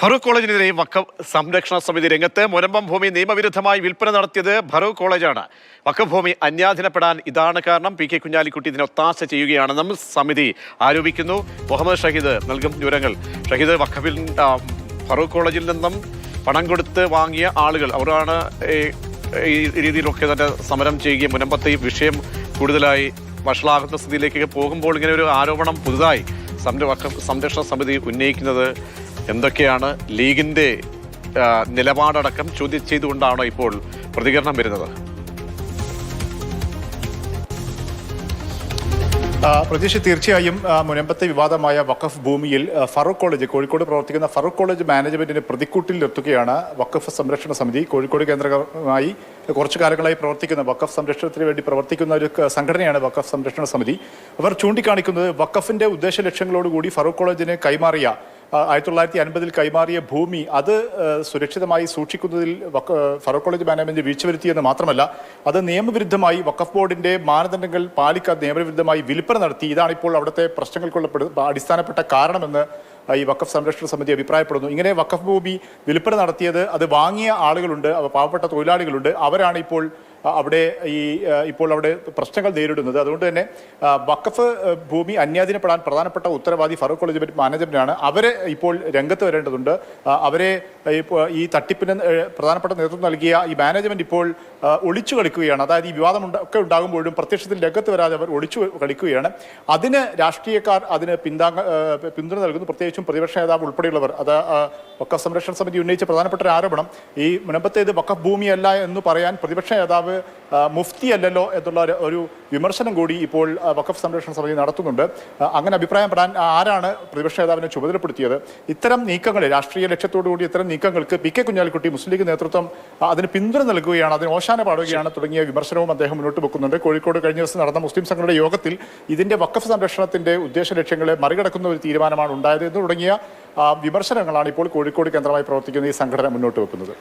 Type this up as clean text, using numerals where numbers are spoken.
ഫറൂഖ് കോളേജിനെതിരെ വഖഫ് സംരക്ഷണ സമിതി രംഗത്ത്. മുനമ്പം ഭൂമി നിയമവിരുദ്ധമായി വിൽപ്പന നടത്തിയത് ഫറൂഖ് കോളേജാണ്. വഖഫ് ഭൂമി അന്യാധീനപ്പെടാൻ ഇതാണ് കാരണം. പി കെ കുഞ്ഞാലിക്കുട്ടി ഇതിനെ ഒത്താശ ചെയ്യുകയാണെന്നും സമിതി ആരോപിക്കുന്നു. മുഹമ്മദ് ഷഹീദ് നൽകും വിവരങ്ങൾ. ഷഹീദ്, വഖഫിൽ ഫറൂഖ് കോളേജിൽ നിന്നും പണം കൊടുത്ത് വാങ്ങിയ ആളുകൾ അവരാണ് ഈ രീതിയിലൊക്കെ തന്നെ സമരം ചെയ്യുകയും മുനമ്പത്തെ ഈ വിഷയം കൂടുതലായി വഷളാകുന്ന സ്ഥിതിയിലേക്ക് പോകുമ്പോൾ ഇങ്ങനെ ഒരു ആരോപണം പുതുതായി വഖഫ് സംരക്ഷണ സമിതി ഉന്നയിക്കുന്നത് എന്തൊക്കെയാണ്? ലീഗിന്റെ നിലപാടടക്കം ചോദ്യം ചെയ്തുകൊണ്ടാണോ ഇപ്പോൾ പ്രതികരണം വരുന്നത്? പ്രതീക്ഷ, തീർച്ചയായും മുനമ്പത്തെ വിവാദമായ വഖഫ് ഭൂമിയിൽ ഫറൂഖ് കോളേജ്, കോഴിക്കോട് പ്രവർത്തിക്കുന്ന ഫറൂഖ് കോളേജ് മാനേജ്മെന്റിനെ പ്രതിക്കൂട്ടിൽ നിർത്തുകയാണ് വഖഫ് സംരക്ഷണ സമിതി. കോഴിക്കോട് കേന്ദ്രമായി കുറച്ചു കാലങ്ങളായി പ്രവർത്തിക്കുന്ന വഖഫ് സംരക്ഷണത്തിന് വേണ്ടി പ്രവർത്തിക്കുന്ന ഒരു സംഘടനയാണ് വഖഫ് സംരക്ഷണ സമിതി. അവർ ചൂണ്ടിക്കാണിക്കുന്നത് വഖഫിന്റെ ഉദ്ദേശ ലക്ഷ്യങ്ങളോടുകൂടി ഫറൂഖ് കോളേജിന് കൈമാറിയ 1950 കൈമാറിയ ഭൂമി അത് സുരക്ഷിതമായി സൂക്ഷിക്കുന്നതിൽ ഫറൂഖ് കോളേജ് മാനേജ്മെന്റ് വീഴ്ച വരുത്തിയെന്ന് മാത്രമല്ല, അത് നിയമവിരുദ്ധമായി വഖഫ് ബോർഡിന്റെ മാനദണ്ഡങ്ങൾ പാലിക്കാതെ നിയമവിരുദ്ധമായി വിൽപ്പന നടത്തി. ഇതാണ് ഇപ്പോൾ അവിടുത്തെ പ്രശ്നങ്ങൾക്കുള്ള അടിസ്ഥാനപ്പെട്ട കാരണമെന്ന് ഈ വഖഫ് സംരക്ഷണ സമിതി അഭിപ്രായപ്പെടുന്നു. ഇങ്ങനെ വഖഫ് ഭൂമി വിൽപ്പന നടത്തിയത്, അത് വാങ്ങിയ ആളുകളുണ്ട്, പാവപ്പെട്ട തൊഴിലാളികളുണ്ട്. അവരാണ് ഇപ്പോൾ അവിടെ പ്രശ്നങ്ങൾ നേരിടുന്നത്. അതുകൊണ്ട് തന്നെ വഖഫ് ഭൂമി അന്യാധീനപ്പെടാൻ പ്രധാനപ്പെട്ട ഉത്തരവാദി ഫറൂഖ് കോളേജ് മാനേജ്മെന്റാണ്. അവരെ ഇപ്പോൾ രംഗത്ത് വരേണ്ടതുണ്ട്. അവരെ ഈ തട്ടിപ്പിന് പ്രധാനപ്പെട്ട നേതൃത്വം നൽകിയ ഈ മാനേജ്മെന്റ് ഇപ്പോൾ ഒളിച്ചു കളിക്കുകയാണ്. അതായത് ഈ വിവാദം ഒക്കെ ഉണ്ടാകുമ്പോഴും പ്രത്യക്ഷത്തിൽ രംഗത്ത് വരാതെ അവർ ഒളിച്ചു കളിക്കുകയാണ്. അതിന് രാഷ്ട്രീയക്കാർ അതിന് പിന്തുണ നൽകുന്നു. പ്രത്യേകിച്ചും പ്രതിപക്ഷ നേതാവ് ഉൾപ്പെടെയുള്ളവർ. അത് വഖഫ് സംരക്ഷണ സമിതി ഉന്നയിച്ച പ്രധാനപ്പെട്ട ഒരു ആരോപണം, ഈ മുനമ്പത്തേത് വഖഫ് ഭൂമിയല്ല എന്ന് പറയാൻ പ്രതിപക്ഷ നേതാവ് മുഫ്തി അല്ലല്ലോ എന്നുള്ള ഒരു വിമർശനം കൂടി ഇപ്പോൾ വഖഫ് സംരക്ഷണ സമിതി നടത്തുന്നുണ്ട്. അങ്ങനെ അഭിപ്രായപ്പെടാൻ ആരാണ് പ്രതിപക്ഷ നേതാവിനെ ചുമതലപ്പെടുത്തിയത്? ഇത്തരം നീക്കങ്ങൾ, രാഷ്ട്രീയ ലക്ഷ്യത്തോടുകൂടി ഇത്തരം നീക്കങ്ങൾക്ക് പി കെ കുഞ്ഞാലിക്കുട്ടി, മുസ്ലിം ലീഗ് നേതൃത്വം അതിന് പിന്തുണ നൽകുകയാണ്, അതിന് ഓശാന പാടുകയാണ് തുടങ്ങിയ വിമർശനവും അദ്ദേഹം മുന്നോട്ട് വെക്കുന്നുണ്ട്. കോഴിക്കോട് കഴിഞ്ഞ ദിവസം നടന്ന മുസ്ലിം സംഘടനയുടെ യോഗത്തിൽ ഇതിന്റെ വഖഫ് സംരക്ഷണത്തിന്റെ ഉദ്ദേശ ലക്ഷ്യങ്ങളെ മറികടക്കുന്ന ഒരു തീരുമാനമാണ് ഉണ്ടായത് എന്ന് തുടങ്ങിയ വിമർശനങ്ങളാണ് ഇപ്പോൾ കോഴിക്കോട് കേന്ദ്രമായി പ്രവർത്തിക്കുന്ന ഈ സംഘടന മുന്നോട്ട് വെക്കുന്നത്.